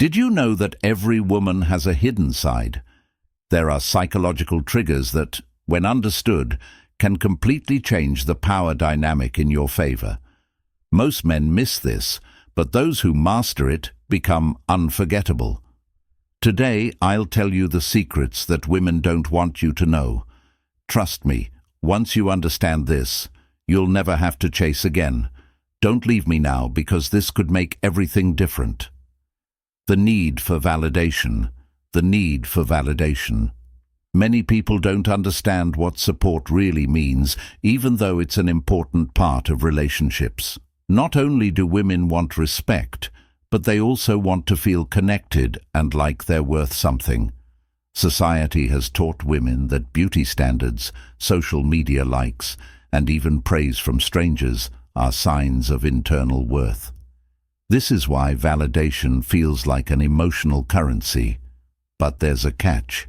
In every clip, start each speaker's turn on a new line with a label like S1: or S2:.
S1: Did you know that every woman has a hidden side? There are psychological triggers that, when understood, can completely change the power dynamic in your favor. Most men miss this, but those who master it become unforgettable. Today, I'll tell you the secrets that women don't want you to know. Trust me, once you understand this, you'll never have to chase again. Don't leave me now, because this could make everything different. The need for validation. The need for validation. Many people don't understand what support really means, even though it's an important part of relationships. Not only do women want respect, but they also want to feel connected and like they're worth something. Society has taught women that beauty standards, social media likes, and even praise from strangers are signs of internal worth. This is why validation feels like an emotional currency. But there's a catch.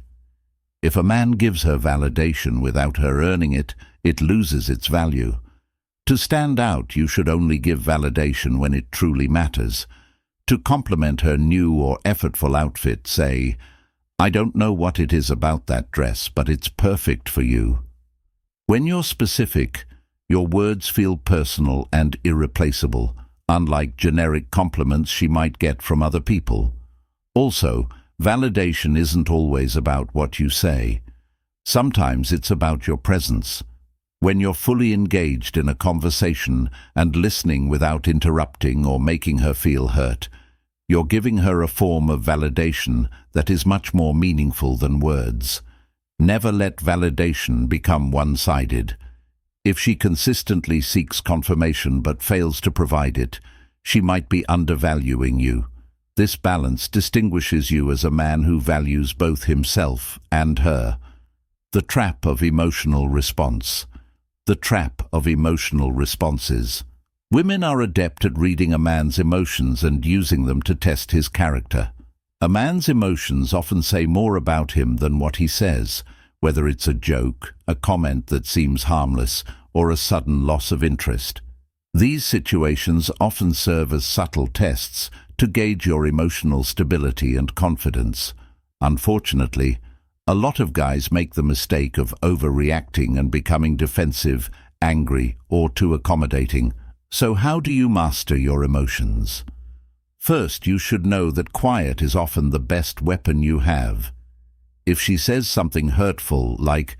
S1: If a man gives her validation without her earning it, it loses its value. To stand out, you should only give validation when it truly matters. To compliment her new or effortful outfit, say, "I don't know what it is about that dress, but it's perfect for you." When you're specific, your words feel personal and irreplaceable, unlike generic compliments she might get from other people. Also, validation isn't always about what you say. Sometimes it's about your presence. When you're fully engaged in a conversation and listening without interrupting or making her feel hurt, you're giving her a form of validation that is much more meaningful than words. Never let validation become one-sided. If she consistently seeks confirmation but fails to provide it, she might be undervaluing you. This balance distinguishes you as a man who values both himself and her. The trap of emotional response. The trap of emotional responses. Women are adept at reading a man's emotions and using them to test his character. A man's emotions often say more about him than what he says, whether it's a joke, a comment that seems harmless, or a sudden loss of interest. These situations often serve as subtle tests to gauge your emotional stability and confidence. Unfortunately, a lot of guys make the mistake of overreacting and becoming defensive, angry, or too accommodating. So how do you master your emotions? First, you should know that quiet is often the best weapon you have. If she says something hurtful, like,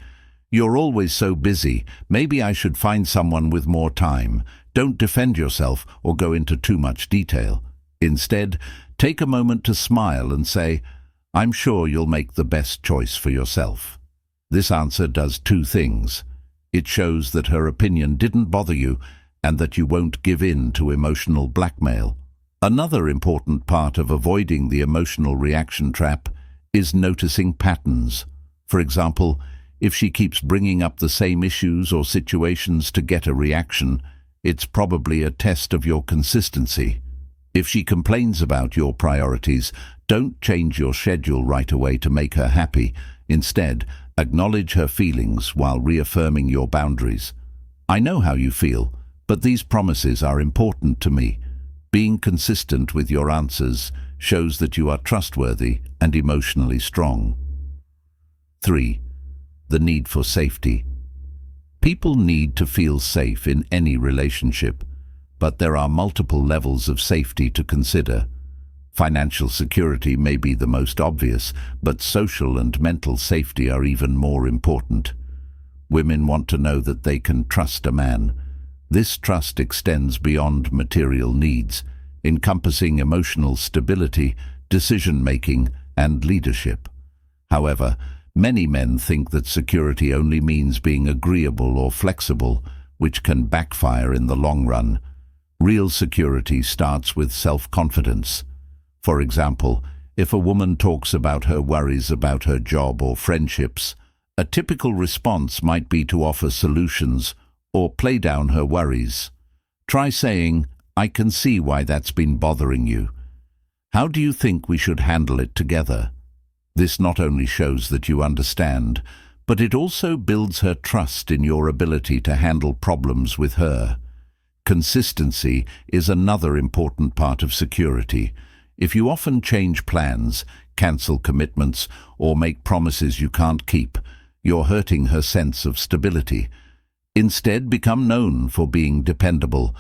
S1: "You're always so busy, maybe I should find someone with more time," don't defend yourself or go into too much detail. Instead, take a moment to smile and say, "I'm sure you'll make the best choice for yourself." This answer does two things. It shows that her opinion didn't bother you and that you won't give in to emotional blackmail. Another important part of avoiding the emotional reaction trap is noticing patterns. For example, if she keeps bringing up the same issues or situations to get a reaction, it's probably a test of your consistency. If she complains about your priorities, don't change your schedule right away to make her happy. Instead, acknowledge her feelings while reaffirming your boundaries. "I know how you feel, but these promises are important to me." Being consistent with your answers shows that you are trustworthy and emotionally strong. 3. The need for safety. People need to feel safe in any relationship, but there are multiple levels of safety to consider. Financial security may be the most obvious, but social and mental safety are even more important. Women want to know that they can trust a man. This trust extends beyond material needs, encompassing emotional stability, decision-making, and leadership. However, many men think that security only means being agreeable or flexible, which can backfire in the long run. Real security starts with self-confidence. For example, if a woman talks about her worries about her job or friendships, a typical response might be to offer solutions or play down her worries. Try saying, "I can see why that's been bothering you. How do you think we should handle it together?" This not only shows that you understand, but it also builds her trust in your ability to handle problems with her. Consistency is another important part of security. If you often change plans, cancel commitments, or make promises you can't keep, you're hurting her sense of stability. Instead, become known for being dependable.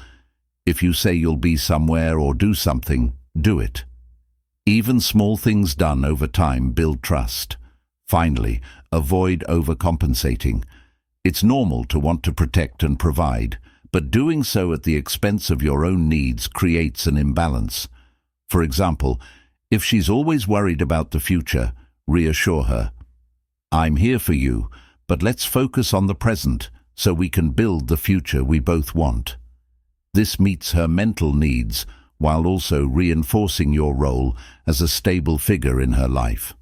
S1: If you say you'll be somewhere or do something, do it. Even small things done over time build trust. Finally, avoid overcompensating. It's normal to want to protect and provide, but doing so at the expense of your own needs creates an imbalance. For example, if she's always worried about the future, reassure her. I'm here for you, but let's focus on the present so we can build the future we both want. This meets her mental needs while also reinforcing your role as a stable figure in her life.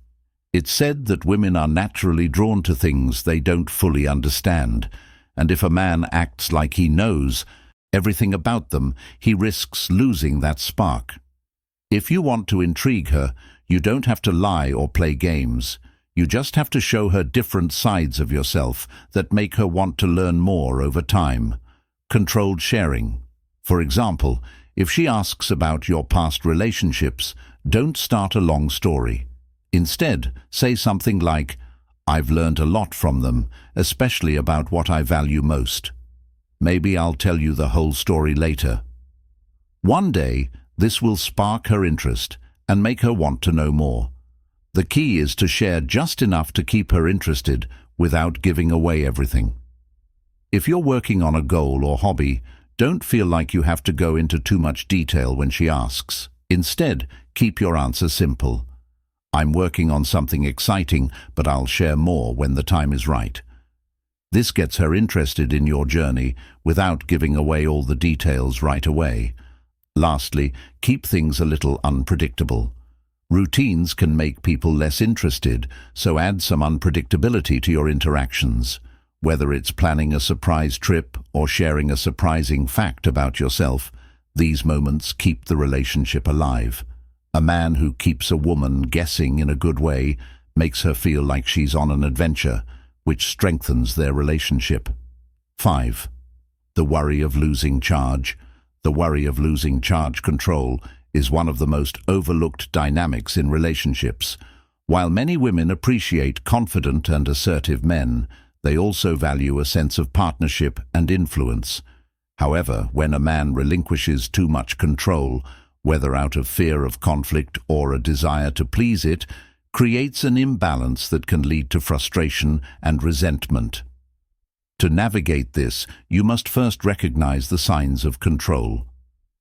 S1: It's said that women are naturally drawn to things they don't fully understand, and if a man acts like he knows everything about them, he risks losing that spark. If you want to intrigue her, you don't have to lie or play games. You just have to show her different sides of yourself that make her want to learn more over time. Controlled sharing. For example, if she asks about your past relationships, don't start a long story. Instead, say something like, "I've learned a lot from them, especially about what I value most. Maybe I'll tell you the whole story later." One day, this will spark her interest and make her want to know more. The key is to share just enough to keep her interested without giving away everything. If you're working on a goal or hobby, don't feel like you have to go into too much detail when she asks. Instead, keep your answer simple. "I'm working on something exciting, but I'll share more when the time is right." This gets her interested in your journey without giving away all the details right away. Lastly, keep things a little unpredictable. Routines can make people less interested, so add some unpredictability to your interactions. Whether it's planning a surprise trip or sharing a surprising fact about yourself, these moments keep the relationship alive. A man who keeps a woman guessing in a good way makes her feel like she's on an adventure, which strengthens their relationship. 5. The worry of losing charge. The worry of losing charge control is one of the most overlooked dynamics in relationships. While many women appreciate confident and assertive men, they also value a sense of partnership and influence. However, when a man relinquishes too much control, whether out of fear of conflict or a desire to please it, creates an imbalance that can lead to frustration and resentment. To navigate this, you must first recognize the signs of control.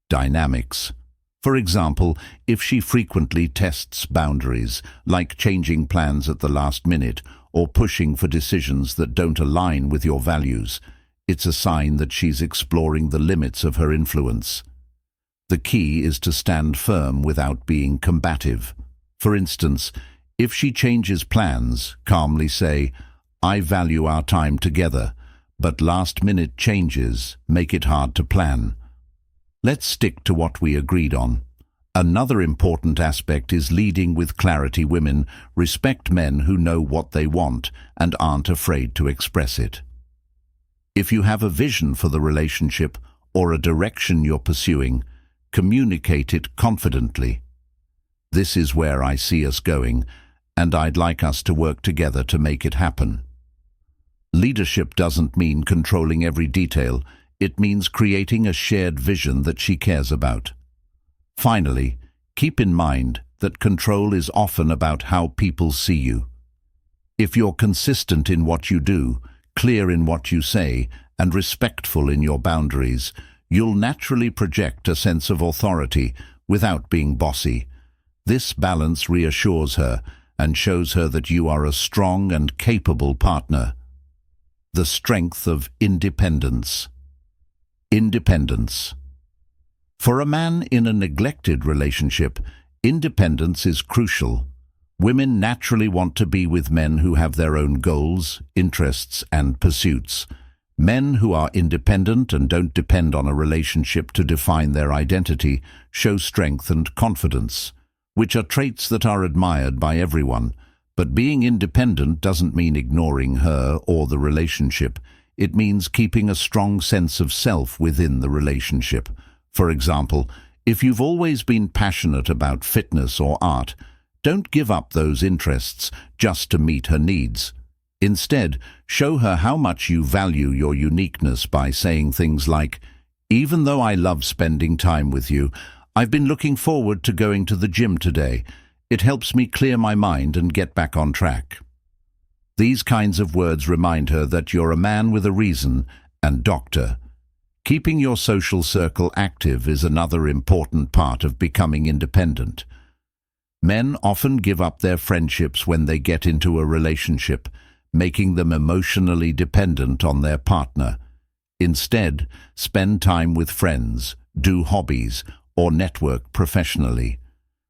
S1: Dynamics. For example, if she frequently tests boundaries, like changing plans at the last minute or pushing for decisions that don't align with your values, it's a sign that she's exploring the limits of her influence. The key is to stand firm without being combative. For instance, if she changes plans, calmly say, "I value our time together, but last-minute changes make it hard to plan. Let's stick to what we agreed on." Another important aspect is leading with clarity. Women respect men who know what they want and aren't afraid to express it. If you have a vision for the relationship or a direction you're pursuing, communicate it confidently. "This is where I see us going, and I'd like us to work together to make it happen." Leadership doesn't mean controlling every detail. It means creating a shared vision that she cares about. Finally, keep in mind that control is often about how people see you. If you're consistent in what you do, clear in what you say, and respectful in your boundaries, you'll naturally project a sense of authority without being bossy. This balance reassures her and shows her that you are a strong and capable partner. The strength of independence. Independence. For a man in a neglected relationship, independence is crucial. Women naturally want to be with men who have their own goals, interests, and pursuits. Men who are independent and don't depend on a relationship to define their identity show strength and confidence, which are traits that are admired by everyone. But being independent doesn't mean ignoring her or the relationship. It means keeping a strong sense of self within the relationship. For example, If you've always been passionate about fitness or art, don't give up those interests just to meet her needs. Instead, show her how much you value your uniqueness by saying things like, "Even though I love spending time with you, I've been looking forward to going to the gym today. It helps me clear my mind and get back on track." These kinds of words remind her that you're a man with a reason. And doctor, keeping your social circle active is another important part of becoming independent. Men often give up their friendships when they get into a relationship, making them emotionally dependent on their partner. Instead, spend time with friends, do hobbies, or network professionally.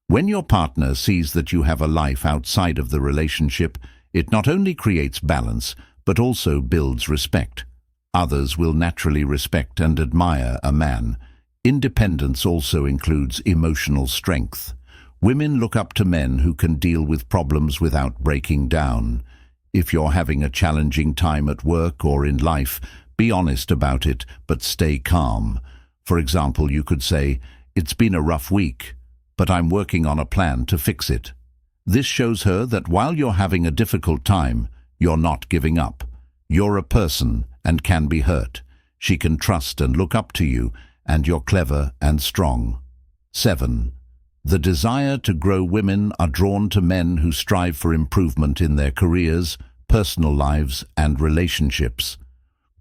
S1: When your partner sees that you have a life outside of the relationship, it not only creates balance, but also builds respect. Others will naturally respect and admire a man. Independence also includes emotional strength. Women look up to men who can deal with problems without breaking down. If you're having a challenging time at work or in life, be honest about it, but stay calm. For example, you could say, "It's been a rough week, but I'm working on a plan to fix it." This shows her that while you're having a difficult time, you're not giving up. You're a person and can be hurt. She can trust and look up to you, and you're clever and strong. 7. The desire to grow. Women are drawn to men who strive for improvement in their careers, personal lives, and relationships.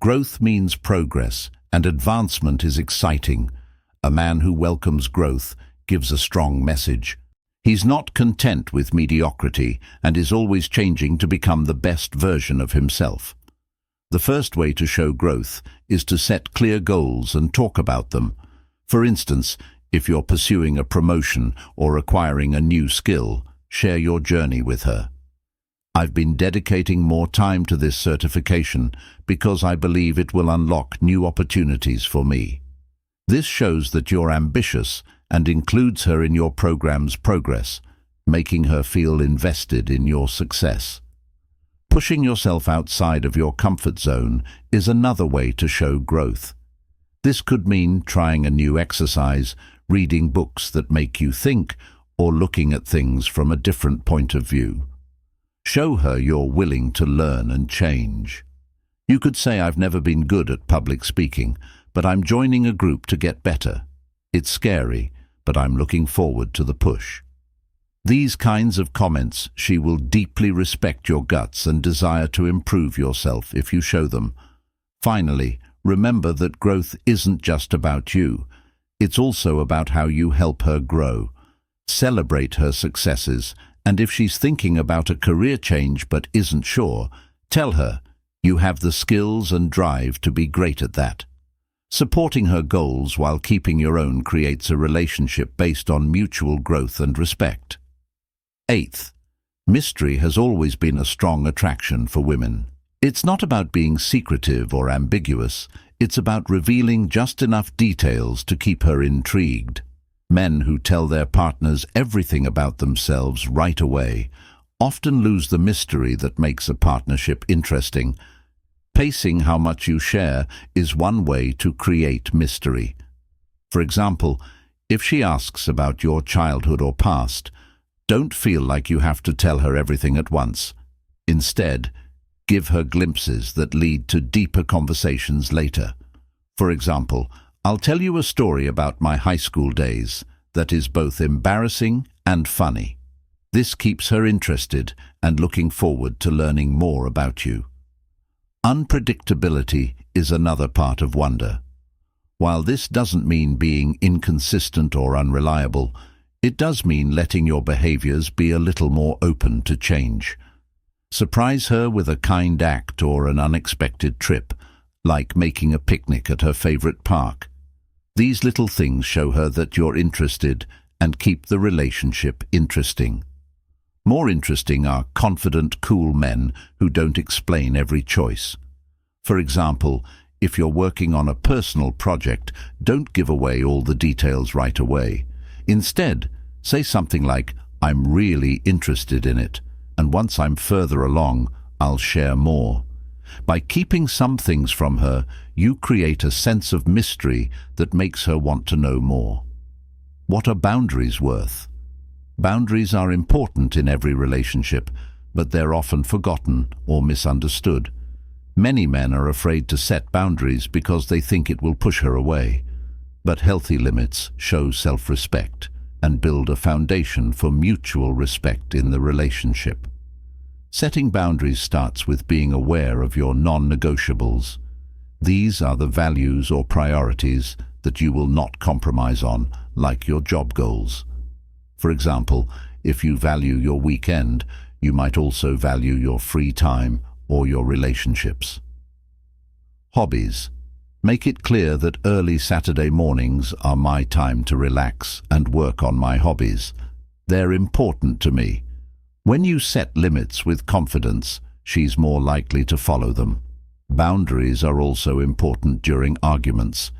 S1: Growth means progress, and advancement is exciting. A man who welcomes growth gives a strong message. He's not content with mediocrity and is always changing to become the best version of himself. The first way to show growth is to set clear goals and talk about them. For instance, if you're pursuing a promotion or acquiring a new skill, share your journey with her. "I've been dedicating more time to this certification because I believe it will unlock new opportunities for me." This shows that you're ambitious and includes her in your program's progress, making her feel invested in your success. Pushing yourself outside of your comfort zone is another way to show growth. This could mean trying a new exercise, reading books that make you think, or looking at things from a different point of view. Show her you're willing to learn and change. You could say, "I've never been good at public speaking, but I'm joining a group to get better. It's scary, but I'm looking forward to the push." These kinds of comments, she will deeply respect your guts and desire to improve yourself if you show them. Finally, remember that growth isn't just about you. It's also about how you help her grow. Celebrate her successes, and if she's thinking about a career change but isn't sure, tell her you have the skills and drive to be great at that. Supporting her goals while keeping your own creates a relationship based on mutual growth and respect. 8th, mystery has always been a strong attraction for women. It's not about being secretive or ambiguous, it's about revealing just enough details to keep her intrigued. Men who tell their partners everything about themselves right away often lose the mystery that makes a partnership interesting. Pacing how much you share is one way to create mystery. For example, if she asks about your childhood or past, don't feel like you have to tell her everything at once. Instead, give her glimpses that lead to deeper conversations later. For example, "I'll tell you a story about my high school days that is both embarrassing and funny." This keeps her interested and looking forward to learning more about you. Unpredictability is another part of wonder. While this doesn't mean being inconsistent or unreliable, it does mean letting your behaviors be a little more open to change. Surprise her with a kind act or an unexpected trip, like making a picnic at her favorite park. These little things show her that you're interested and keep the relationship interesting. More interesting are confident, cool men who don't explain every choice. For example, if you're working on a personal project, don't give away all the details right away. Instead, say something like, "I'm really interested in it, and once I'm further along, I'll share more." By keeping some things from her, you create a sense of mystery that makes her want to know more. What are boundaries worth? Boundaries are important in every relationship, but they're often forgotten or misunderstood. Many men are afraid to set boundaries because they think it will push her away. But healthy limits show self-respect and build a foundation for mutual respect in the relationship. Setting boundaries starts with being aware of your non-negotiables. These are the values or priorities that you will not compromise on, like your job goals. For example, if you value your weekend, you might also value your free time or your relationships. Hobbies. Make it clear that early Saturday mornings are my time to relax and work on my hobbies. They're important to me. When you set limits with confidence, she's more likely to follow them. Boundaries are also important during arguments.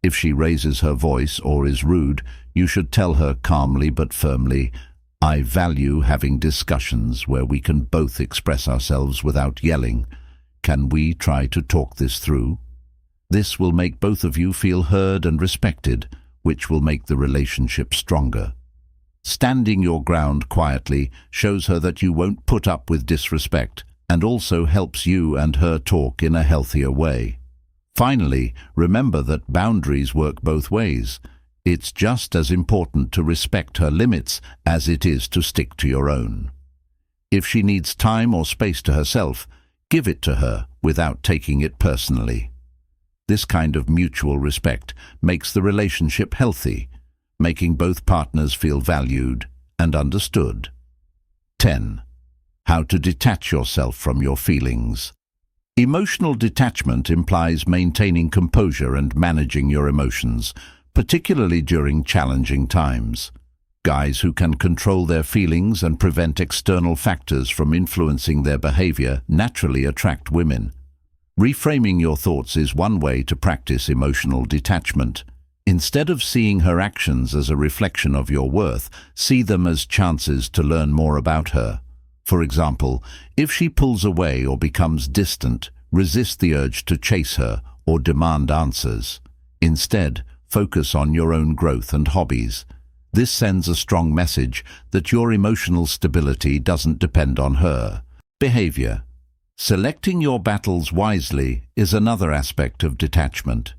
S1: If she raises her voice or is rude, you should tell her calmly but firmly, "I value having discussions where we can both express ourselves without yelling. Can we try to talk this through?" This will make both of you feel heard and respected, which will make the relationship stronger. Standing your ground quietly shows her that you won't put up with disrespect and also helps you and her talk in a healthier way. Finally, remember that boundaries work both ways. It's just as important to respect her limits as it is to stick to your own. If she needs time or space to herself, give it to her without taking it personally. This kind of mutual respect makes the relationship healthy, making both partners feel valued and understood. 10. How to detach yourself from your feelings. Emotional detachment implies maintaining composure and managing your emotions, particularly during challenging times. Guys who can control their feelings and prevent external factors from influencing their behavior naturally attract women. Reframing your thoughts is one way to practice emotional detachment. Instead of seeing her actions as a reflection of your worth, see them as chances to learn more about her. For example, if she pulls away or becomes distant, resist the urge to chase her or demand answers. Instead, focus on your own growth and hobbies. This sends a strong message that your emotional stability doesn't depend on her. Behavior. Selecting your battles wisely is another aspect of detachment.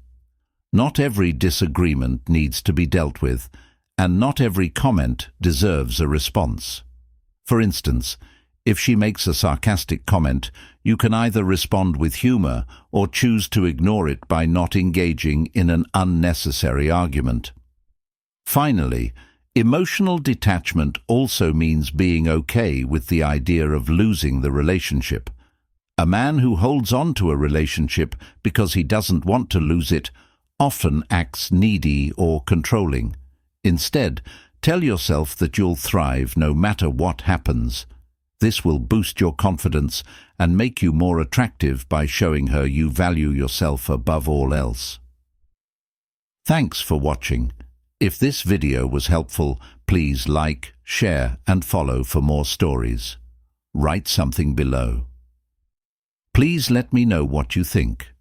S1: Not every disagreement needs to be dealt with, and not every comment deserves a response. For instance, if she makes a sarcastic comment, you can either respond with humor or choose to ignore it by not engaging in an unnecessary argument. Finally, emotional detachment also means being okay with the idea of losing the relationship. A man who holds on to a relationship because he doesn't want to lose it often acts needy or controlling. Instead, tell yourself that you'll thrive no matter what happens. This will boost your confidence and make you more attractive by showing her you value yourself above all else. Thanks for watching. If this video was helpful, please like, share, and follow for more stories. Write something below. Please let me know what you think.